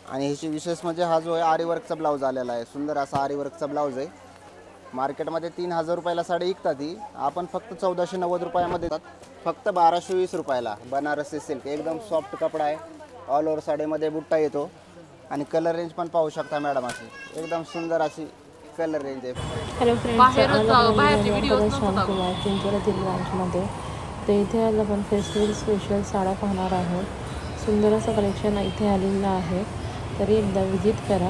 आणि ह्याची विशेष म्हणजे हा जो आहे आरी वर्कचा ब्लाऊज आलेला आहे, सुंदर असा आरी वर्कचा ब्लाऊज आहे। मार्केटमध्ये 3000 रुपयाला साडी विकतात ही, आपण फक्त 1490 रुपयामध्ये देतात, फक्त 1220 रुपयाला। बनारसी सिल्क एकदम सॉफ्ट कपडा आहे, ऑल ओव्हर साडीमध्ये बुट्टा येतो आणि कलर रेंज पण पाहू शकता मॅडम, अशी एकदम सुंदर अशी कलर रेंज आहे। हॅलो फ्रेंड्स, चिंचवडतील ब्रांचमध्ये तर इथे आज आपण फेस्टिवल स्पेशल साड्या पाहणार आहोत। सुंदर असं कलेक्शन इथे आलेलं आहे, तरी एकदा विजिट करा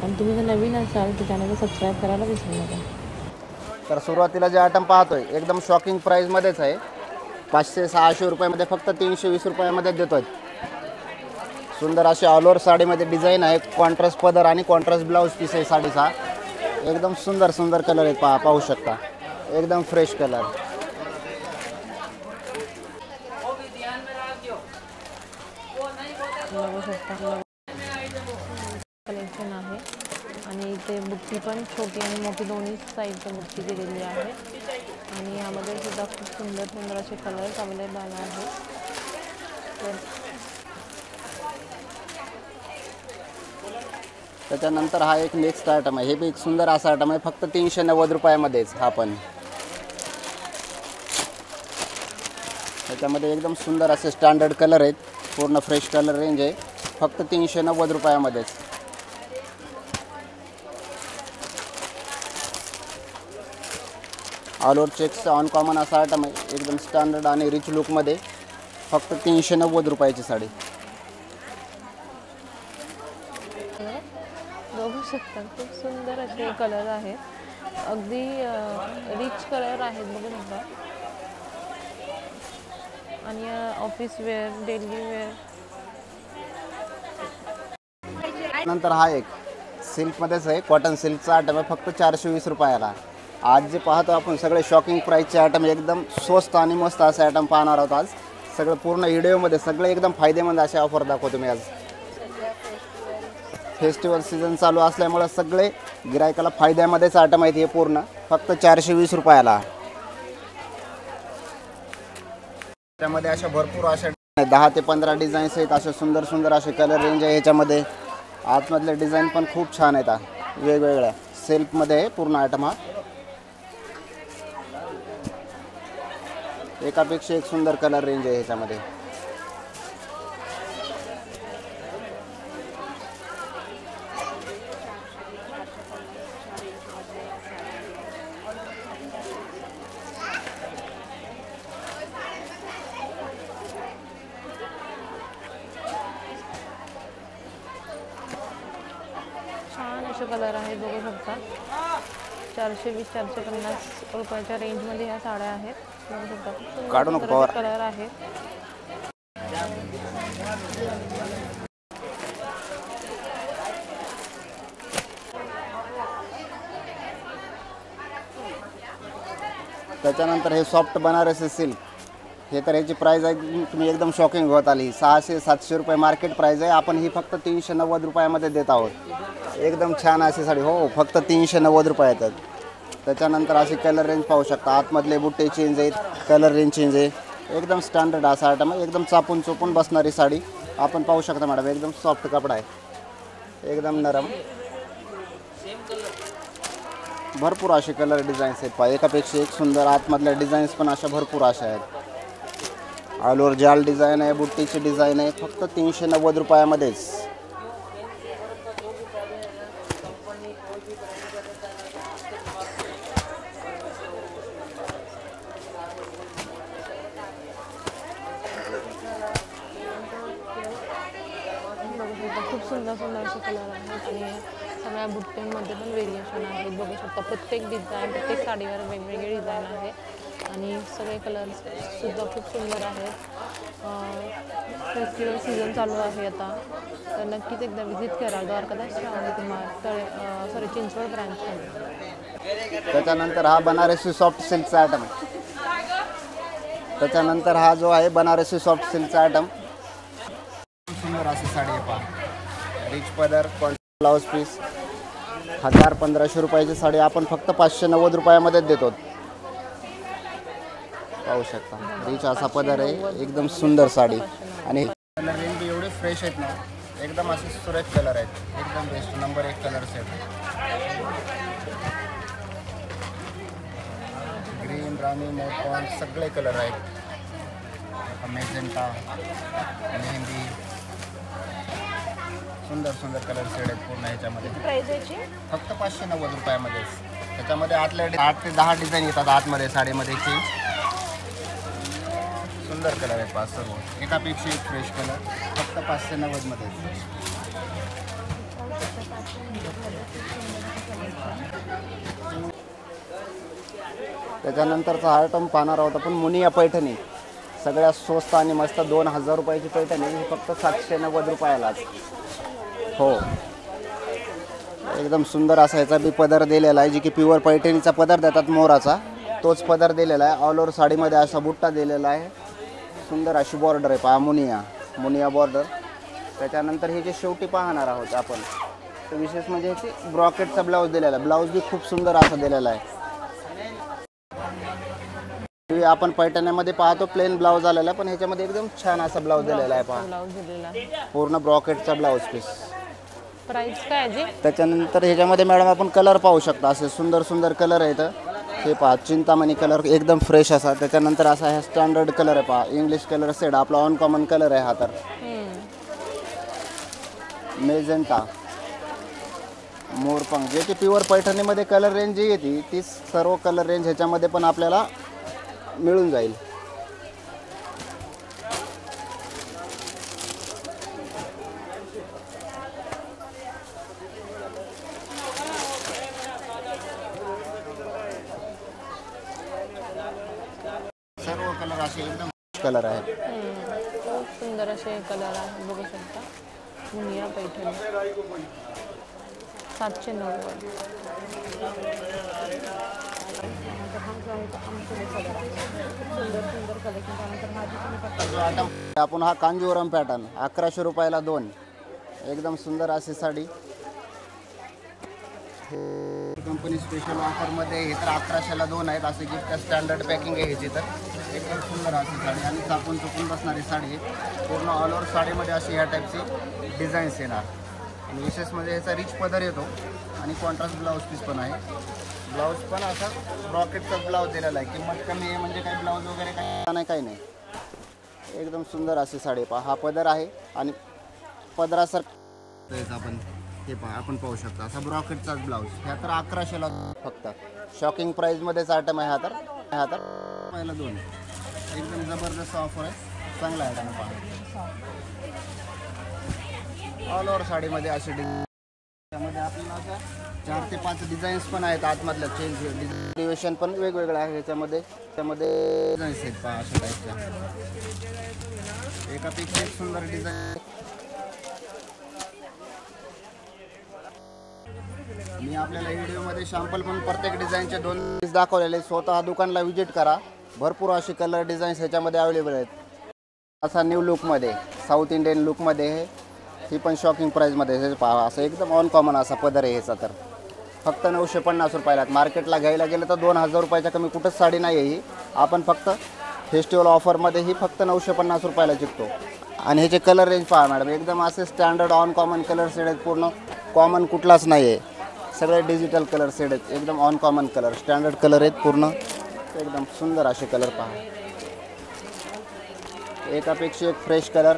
आणि तुम्ही जर नवीन असाल तर चॅनलला सबस्क्राईब करायला विसरू नका। तर सुरुवातीला जे आयटम पाहतोय एकदम शॉकिंग प्राईजमध्येच आहे, 500-600 रुपयामध्ये फक्त 320 रुपयामध्ये देतोय। सुंदर अशी ऑल ओव्हर साडीमध्ये डिझाईन आहे, कॉन्ट्रास्ट पदर आणि कॉन्ट्रास्ट ब्लाऊज पीस आहे साडीचा। एकदम सुंदर सुंदर कलर आहेत, पाहू शकता एकदम फ्रेश कलर। कलेक्शन आहे आणि इथे बुट्टी पण छोटी आणि मोठी दोन्ही साईडची बुट्टी दिलेली आहे आणि यामध्ये सुद्धा खूप सुंदर सुंदर असे कलर्स अवेलेबल आहेत। त्याच्यानंतर हा एक नेक्स्ट आयटम आहे, हे बी एक सुंदर असा आयटम आहे, फक्त 390 रुपयामध्येच। हा पण त्याच्यामध्ये एकदम सुंदर असे स्टँडर्ड कलर आहेत, पूर्ण फ्रेश कलर रेंज आहे, फक्त 390 रुपयामध्येच। All over checks uncommon असा आयटम आहे, एकदम स्टँडर्ड आणि रिच लुकमध्ये, फक्त 390 रुपयाची साडी। बघू शकता खूप सुंदर असे कलर आहेत, अगदी रिच कलर आहेत, बघू शकता। आणि ऑफिस वेअर, डेली वेअर। नंतर हा एक सिल्कमध्येच आहे, कॉटन सिल्कचा आयटम आहे, फक्त 420 रुपयाला। आज जे पाहतो आपण सगळे शॉकिंग प्राईसचे आयटम, एकदम स्वस्त आणि मस्त असे आयटम पाहणार आहोत आज। सगळं पूर्ण व्हिडिओमध्ये सगळे एकदम फायदेमंद असे ऑफर दाखवतो मी आज। फेस्टिवल सीझन चालू असल्यामुळे सगळे गिरायकाला फायद्यामध्येच आयटम आहेत हे पूर्ण, फक्त 420 रुपयाला। त्यामध्ये अशा भरपूर अशा 10 ते 15 डिझाईन्स आहेत, असे सुंदर सुंदर असे कलर रेंज आहे ह्याच्यामध्ये। आतमधले डिझाईन पण खूप छान आहेत, वेगवेगळ्या सेल्फमध्ये आहे पूर्ण आयटम हा। एकापेक्षा एक सुंदर कलर रेंज आहे ह्याच्यामध्ये। छान असे कलर आहेत, बघू शकता। 420-450 रुपयाच्या रेंजमध्ये ह्या साड्या आहेत, बघू शकता। खूप सुंदर कलर आहेत। त्याच्यानंतर हे सॉफ्ट बनारसी सिल्क, हे तर ह्याची प्राईस आहे तुम्ही एकदम शॉकिंग होत आली, 600-700 रुपये मार्केट प्राईस आहे, आपण ही फक्त 390 रुपयामध्ये देत आहोत। एकदम छान अशी साडी, हो फक्त 390 रुपये येतात। त्याच्यानंतर अशी कलर रेंज पाहू शकता, आतमधले बुट्टे चेंज आहेत, कलर रेंज चेंज आहे, एकदम स्टँडर्ड असा आयटम आहे, एकदम चापून चोपून बसणारी साडी आपण पाहू शकता मॅडम। एकदम सॉफ्ट कपडा आहे, एकदम नरम, भरपूर असे कलर डिझाईन्स आहेत, एकापेक्षा एक सुंदर। आतमधल्या डिझाईन्स पण अशा भरपूर अशा आहेत, ऑल ओव्हर जाल डिझाईन आहे, बुट्टीची डिझाईन आहे, फक्त 390 रुपयामध्येच। खूप सुंदर सुंदर असे कलर आहेत आणि सगळ्या बुट्ट्यांमध्ये पण व्हेरिएशन आहेत, बघू शकता। प्रत्येक डिझाईन, प्रत्येक साडीवर वेगवेगळे डिझाईन आहेत आणि सगळे कलर्स सुद्धा खूप सुंदर आहेत। फेस्टिवल सीझन चालू आहे आता, तर नक्कीच एकदा विजिट करा द्वारकादास सॉरी चिंचवड ब्रांचमध्ये। त्याच्यानंतर हा बनारसी सॉफ्ट सिल्कचा आयटम आहे। त्याच्यानंतर हा जो आहे बनारसी सॉफ्ट सिल्कचा आयटम, सुंदर अशी साडी आहे पहा, रिच पदर, ब्लाउज पीस, 1000-1500 रुपयाची साडी आपण फक्त 590 रुपयामध्ये देतो। पाहू शकता रिच असा पदर आहे, एकदम सुंदर साडी आणि कलर रेंज एवढे फ्रेश आहेत ना, एकदम असे सुरेख कलर आहेत, एकदम best number 1 colour set. Green, rani, मोरपंख सगळे कलर आहेत. मेजेंटा, मेहंदी, सुंदर सुंदर कलर सेट आहेत पूर्ण ह्याच्यामध्ये. प्राइस याची फक्त 590 रुपयामध्येच. त्याच्यामध्ये 8 ते 10 डिझाईन येतात आतमध्ये साडीमध्ये चेंज. सुंदर कलर आहेत 5 सर्व, एकापेक्षा एक फ्रेश कलर, फक्त 590 मध्ये. त्याच्यानंतरचा आयटम पाहणार आहोत आपण मुनिया पैठणी. सगळ्यात स्वस्त आणि मस्त 2000 रुपयाची पैठणी, ही फक्त 790 रुपयालाच. हो, एकदम सुंदर असा याचा बी पदर दिलेला आहे, जी की प्युअर पैठणीचा पदर देतात मोराचा, तोच पदर दिलेला आहे. ऑल ओव्हर साडीमध्ये असा बुट्टा दिलेला आहे. सुंदर अशी बॉर्डर आहे पहा, मुनिया बॉर्डर. त्याच्यानंतर हे जे शेवटी पाहणार आहोत आपण, तर विशेष म्हणजे ह्याची ब्रॉकेटचा ब्लाऊज दिलेला आहे. ब्लाऊज बी खूप सुंदर असा दिलेला आहे. आपण पैठण्यामध्ये पाहतो प्लेन ब्लाऊज आलेला आहे, पण ह्याच्यामध्ये एकदम छान असा ब्लाऊज दिलेला आहे पहा, ब्लाऊज दिलेला आहे. पूर्ण ब्रॉकेटचा ब्लाऊज पीस. प्राइस काय जी? त्याच्यानंतर ह्याच्यामध्ये मॅडम आपण कलर पाहू शकता, असे सुंदर सुंदर कलर आहेत. हे पहा चिंतामणी कलर एकदम फ्रेश असा. त्याच्यानंतर असा हा स्टँडर्ड कलर आहे पहा, इंग्लिश कलर सेड, आपला ऑन कॉमन कलर आहे हा. तर मेजेंटा, मोरपंख, जे की प्युअर पैठणीमध्ये कलर रेंज जी येते ती सर्व कलर रेंज ह्याच्यामध्ये पण आपल्याला मिळून जाईल. सर्व कलर असे एकदम कलर आहेत. खूप सुंदर असे कलर आहे, बघू शकता. मुनिया पैठणी 790. आपण हा कांजीवरम पॅटर्न 1100 रुपयाला 2, एकदम सुंदर अशी साडी. कंपनी स्पेशल ऑफरमध्ये हे तर 1100ला 2 आहेत. असे गिफ्ट स्टँडर्ड पॅकिंग आहे ह्याची. तर एकदम सुंदर अशी साडी आणि चापून चुकून बसणारी साडी. पूर्ण ऑल ओव्हर साडीमध्ये अशी ह्या टाईपची डिझाईन्स येणार. आणि विशेष म्हणजे ह्याचा रिच पदर येतो आणि कॉन्ट्रास्ट ब्लाऊज पीस पण आहे. ब्लाऊज पण असा ब्रॉकेटचा ब्लाऊज दिलेला आहे. किंमत कमी आहे म्हणजे काही ब्लाऊज वगैरे काही नाही. एकदम सुंदर अशी साडी पहा, हा पदर आहे आणि पदरासारखं आपण हे पहा, आपण पाहू शकता असा ब्रॉकेटचाच ब्लाऊज. ह्या तर 1100ला फक्त. शॉकिंग प्राईजमध्येच आयटम आहे हा तर. पहिला 2 एकदम जबरदस्त ऑफर आहे, चांगला आहे पहा. ऑल ओव्हर साडीमध्ये अशी डिझाईन, त्यामध्ये आपल्याला आता 4 ते 5 डिझाईन्स पण आहेत आतमधल्या. चेंज डिव्हिशन पण वेगवेगळं आहे त्यामध्ये डिझाईन्स आहेत पहा अशा टाईपच्या. एकापेक्षा एक सुंदर डिझाईन. मी आपल्याला व्हिडिओमध्ये शॅम्पल पण प्रत्येक डिझाईनचे 2 पीस दाखवलेले. स्वतः दुकानला व्हिजिट करा, भरपूर अशी कलर डिझाईन्स ह्याच्यामध्ये अवेलेबल आहेत. असा न्यू लुकमध्ये, साऊथ इंडियन लुकमध्ये, ही पण शॉकिंग प्राईजमध्ये. हे पहा असं एकदम ऑन कॉमन असा पदर आहे ह्याचा. तर फक्त 950 रुपयाला. मार्केटला घ्यायला गेलं तर 2000 रुपयाच्या कमी कुठंच साडी नाही आहे ही. आपण फक्त फेस्टिवल ऑफरमध्ये ही फक्त 950 रुपयाला चिकतो. आणि ह्याचे कलर रेंज पहा मॅडम, एकदम असे standard on common colour set आहेत. पूर्ण कॉमन कुठलाच नाही आहे, सगळे डिजिटल कलर सेट आहेत. एकदम on common colour, standard colour आहेत पूर्ण. एकदम सुंदर असे कलर पहा, एकापेक्षा एक फ्रेश कलर.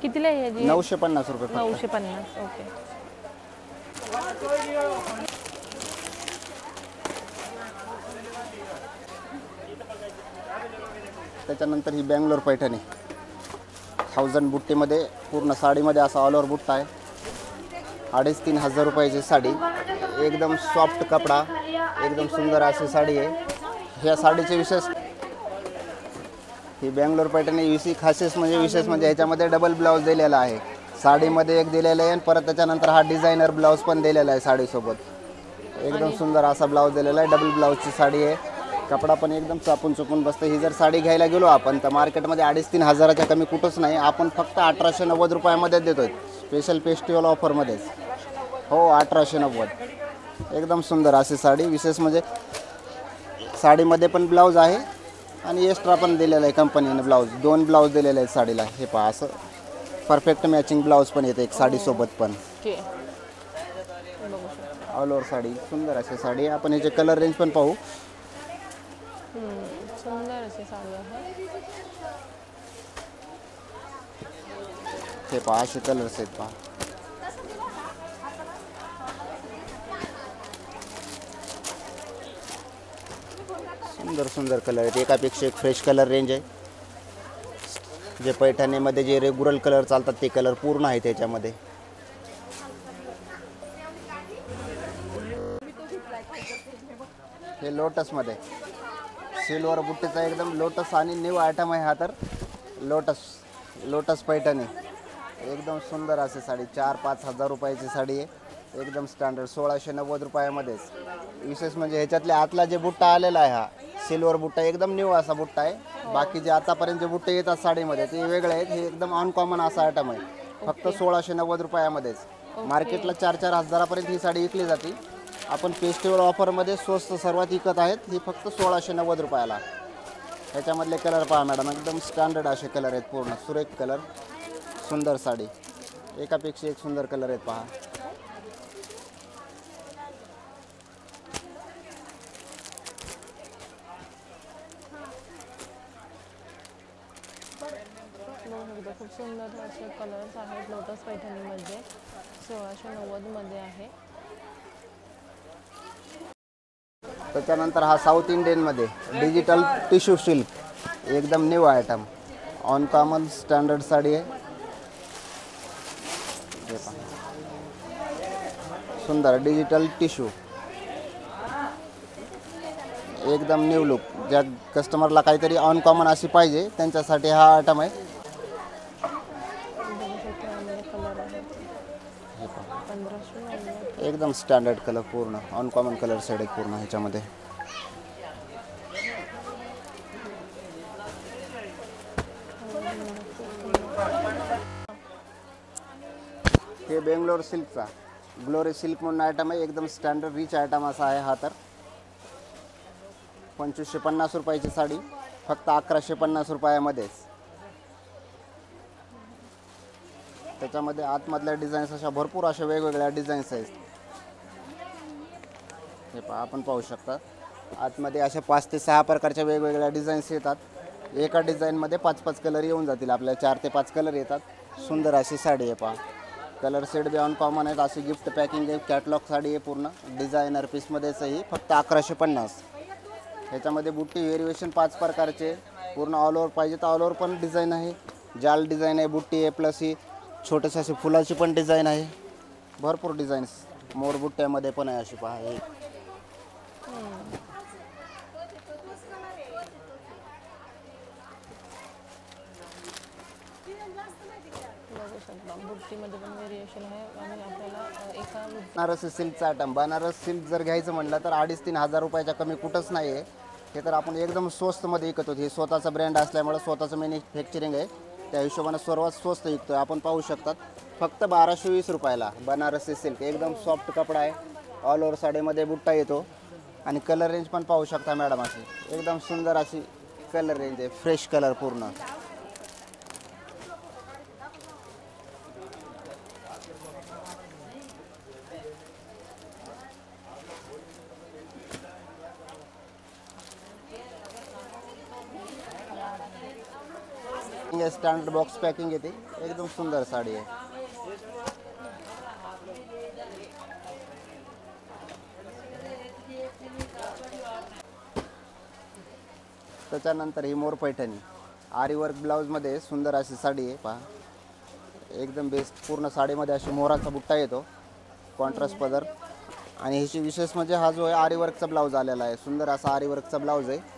कितीला आहे जी? 950 रुपये. 950. ओके. त्याच्यानंतर ही बँगलोर पैठणी 1000 बुट्टीमध्ये, पूर्ण साडीमध्ये असा ऑल ओव्हर बुट्टा आहे. 2500-3000 रुपयाची साडी. एकदम सॉफ्ट कपडा, एकदम सुंदर अशी साडी आहे. ह्या साडीचे विशेष, ही बँगलोर पैठणी विशेष म्हणजे ह्याच्यामध्ये डबल ब्लाऊज दिलेला आहे. साडीमध्ये एक दिलेला आहे आणि परत त्याच्यानंतर हा डिझायनर ब्लाऊज पण दिलेला आहे साडीसोबत. एकदम सुंदर असा ब्लाऊज दिलेला आहे. डबल ब्लाऊजची साडी आहे. कपडा पण एकदम चापून चुपून बसतं. ही जर साडी घ्यायला गेलो आपण तर मार्केटमध्ये 2500-3000च्या कमी कुठंच नाही. आपण फक्त 1890 रुपयामध्ये देतो आहे. स्पेशल फेस्टिवल ऑफरमध्येच. हो 1890. एकदम सुंदर अशी साडी. विशेष म्हणजे साडीमध्ये पण ब्लाऊज आहे आणि एक्स्ट्रा पण दिलेलं आहे कंपनीने ब्लाऊज. 2 ब्लाऊज दिलेले आहेत साडीला. हे पहा असं परफेक्ट मॅचिंग ब्लाऊज पण येते एक साडीसोबत पण. ओके, बघू शकता. ऑल ओव्हर साडी सुंदर अशी साडी. आपण याचे कलर रेंज पण पाहू. सुंदर अशी साडी आहे. हे पहा असे कलर्स आहेत पहा. सुंदर सुंदर कलर आहेत. एकापेक्षा एक फ्रेश कलर रेंज आहे. जे पैठणीमध्ये जे रेग्युलर कलर चालतात ते कलर पूर्ण आहे त्याच्यामध्ये. हे लोटसमध्ये सिल्वर बुट्टीचा एकदम लोटस आणि न्यू आयटम आहे हा. तर लोटस पैठणी एकदम सुंदर अशी साडी. 4-5 हजार रुपयाची साडी आहे. एकदम स्टँडर्ड 1690 रुपयामध्येच. विशेष म्हणजे ह्याच्यातले आतला जे बुट्टा आलेला आहे हा सिल्वर बुट्टा एकदम न्यू असा बुट्टा आहे. बाकी जे आतापर्यंत जे बुट्टे येतात साडीमध्ये ते वेगळे आहेत. हे एकदम अनकॉमन असा आयटम आहे. फक्त 1690 रुपयामध्येच. मार्केटला 4-4 हजारापर्यंत ही साडी विकली जाते. आपण फेस्टिवल ऑफरमध्ये स्वस्त सर्वात विकत आहेत. ही फक्त 1690 रुपयाला. ह्याच्यामधले कलर पहा मॅडम. एकदम स्टँडर्ड असे कलर आहेत. पूर्ण सुरेख कलर. सुंदर साडी. एकापेक्षा एक सुंदर कलर आहेत पहा. खूप सुंदर असे कलर्स आहेत लोटस पैठणीमध्ये. 1690 मध्ये आहे. त्याच्यानंतर हा साऊथ इंडियनमध्ये डिजिटल टिश्यू सिल्क एकदम new item. Uncommon standard sari आहे. सुंदर डिजिटल टिश्यू एकदम न्यू लुक. ज्या कस्टमरला काहीतरी अनकॉमन अशी पाहिजे त्यांच्यासाठी हा आयटम आहे. एकदम स्टँडर्ड कलर. पूर्ण अनकॉमन कलर शेड आहे पूर्ण ह्याच्यामध्ये. हे बेंगलोर सिल्कचा ग्लोरी सिल्क म्हणून आयटम आहे. एकदम स्टँडर्ड रिच आयटम असा आहे हा. तर 2550 रुपयाची साडी फक्त 1150 रुपयामध्येच. त्याच्यामध्ये आतमधल्या डिझाईन्स अशा भरपूर अशा वेगवेगळ्या डिझाईन्स आहेत. हे पहा आपण पाहू शकता. आतमध्ये अशा 5 ते 6 प्रकारच्या वेगवेगळ्या डिझाईन्स येतात. एका डिझाईनमध्ये 5-5 कलर येऊन जातील. आपल्याला 4 ते 5 कलर येतात. सुंदर अशी साडी आहे पहा. कलर सेट बी अनकॉमन आहेत. अशी गिफ्ट पॅकिंग आहे. कॅटलॉग साडी आहे पूर्ण डिझायनर पीसमध्येच ही फक्त 1150. ह्याच्यामध्ये बुट्टी व्हेरिएशन 5 प्रकारचे. पूर्ण ऑल ओव्हर पाहिजे तर ऑल ओव्हर पण डिझाईन आहे. जाल डिझाईन आहे. बुट्टी आहे प्लस ही छोटेसे अशी फुलाची पण डिझाईन आहे. भरपूर डिझाईन्स मोर बुट्ट्यामध्ये पण आहे अशी पहा. हे बुट्टीमध्ये पण व्हेरिएशन आहे. आणि आपल्याला एका बनारसी सिल्कचा आयटम. बनारस सिल्क जर घ्यायचं म्हटलं तर 2,500-3 हजार रुपयाच्या कमी कुठंच नाही आहे. हे तर आपण एकदम स्वस्तमध्ये विकत होतो. हे स्वतःचा ब्रँड असल्यामुळे स्वतःचं मॅन्युफॅक्चरिंग आहे. त्या हिशोबाने सर्वात स्वस्त विकतो आहे. आपण पाहू शकतात फक्त 1220 रुपयाला बनारसी सिल्क. एकदम सॉफ्ट कपडा आहे. ऑल ओव्हर साडीमध्ये बुट्टा येतो. आणि कलर रेंज पण पाहू शकता मॅडम. अशी एकदम सुंदर अशी कलर रेंज आहे. फ्रेश कलर पूर्ण. स्टँडर्ड बॉक्स पॅकिंग येते. एकदम सुंदर साडी आहे. त्याच्यानंतर ही मोर पैठणी आरी वर्क ब्लाऊजमध्ये सुंदर अशी साडी आहे पहा. एकदम बेस्ट. पूर्ण साडीमध्ये अशी मोराचा बुट्टा येतो. कॉन्ट्रास्ट पदर. आणि ह्याची विशेष म्हणजे हा जो आहे आरी वर्कचा ब्लाऊज आलेला आहे. सुंदर असा आरी वर्कचा ब्लाऊज आहे.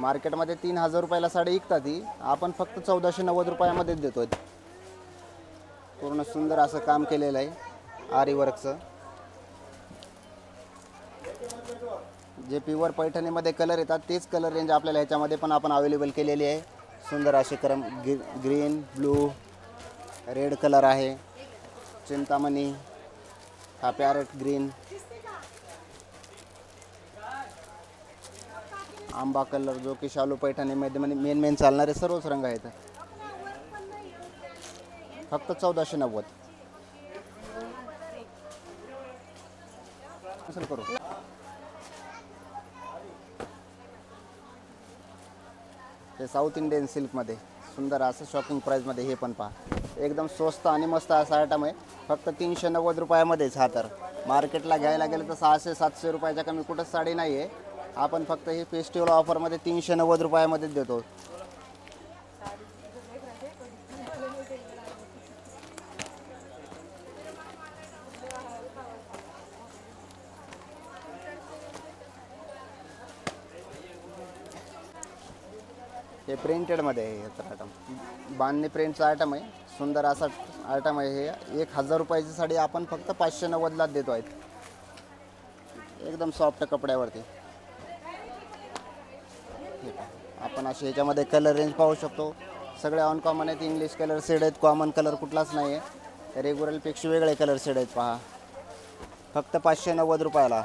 मार्केटमध्ये 3000 रुपयाला साडी विकतात. ही आपण फक्त 1490 रुपयामध्येच देतो. पूर्ण सुंदर असं काम केलेलं आहे आरी वर्कचं. जे प्युअर पैठणीमध्ये कलर येतात तेच कलर रेंज आपल्याला ह्याच्यामध्ये पण आपण अवेलेबल केलेली आहे. सुंदर असे ग्रीन, ब्लू, रेड कलर आहे. चिंतामणी, हा पॅरेट ग्रीन, आंबा कलर जो की शालू पैठणीमध्ये मेन चालणारे सर्वच रंग आहेत. फक्त 1490. असेल करू. हे साऊथ इंडियन सिल्कमध्ये सुंदर असं शॉकिंग प्राईजमध्ये हे पण पहा. एकदम स्वस्त आणि मस्त असा आयटम आहे. फक्त 390 रुपयामध्येच. हा तर मार्केटला घ्यायला गेलं तर 600-700 रुपयाच्या कमी कुठंच साडी नाही आहे. आपण फक्त ही फेस्टिवल ऑफरमध्ये 390 रुपयामध्येच देतो. हे प्रिंटेडमध्ये आहे. हे आयटम बांधणी प्रिंटचा आयटम आहे. सुंदर असा आयटम आहे. हे 1000 रुपयाची साडी आपण फक्त 590लाच देतो आहेत. एकदम सॉफ्ट कपड्यावरती. आपण असे ह्याच्यामध्ये कलर रेंज पाहू शकतो. सगळे अनकॉमन आहेत. इंग्लिश कलर शेड आहेत. कॉमन कलर कुठलाच नाही आहे. रेग्युलरपेक्षा वेगळे कलर शेड आहेत. पहा फक्त 590 रुपयाला.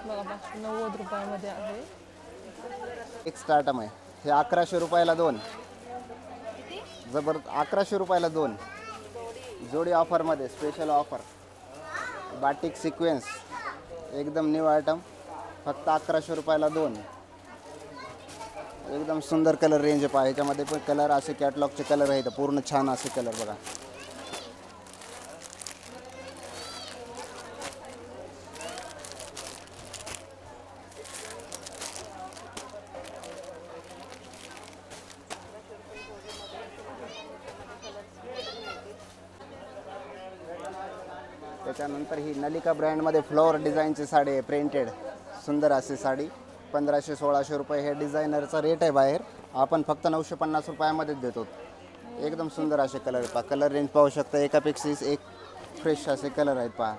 बघा 590 रुपयामध्ये आहे. एक स्टार्टम आहे. हे 1100 रुपयाला 2. जबरदस्त 1100 रुपयाला 2 जोडी ऑफरमध्ये. स्पेशल ऑफर बाटिक सिक्वेन्स एकदम न्यू आयटम. फक्त 1100 रुपयाला 2. एकदम सुंदर कलर रेंज आहे. पहा ह्याच्यामध्ये पण कलर असे कॅटलॉगचे कलर आहेत. पूर्ण छान असे कलर बघा. त्याच्यानंतर ही नलिका ब्रँडमध्ये फ्लॉवर डिझाईनची साडी आहे. प्रिंटेड सुंदर अशी साडी 1500-1600 रुपये हे डिझायनरचा रेट आहे बाहेर. आपण फक्त 950 रुपयामध्येच देतो. एकदम सुंदर असे कलर पहा. कलर रेंज पाहू शकता. एकापेक्षा एक फ्रेश असे कलर आहेत पहा.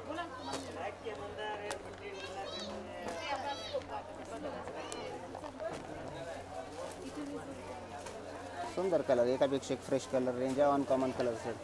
सुंदर कलर एकापेक्षा एक फ्रेश कलर रेंज आहे. Uncommon colour set.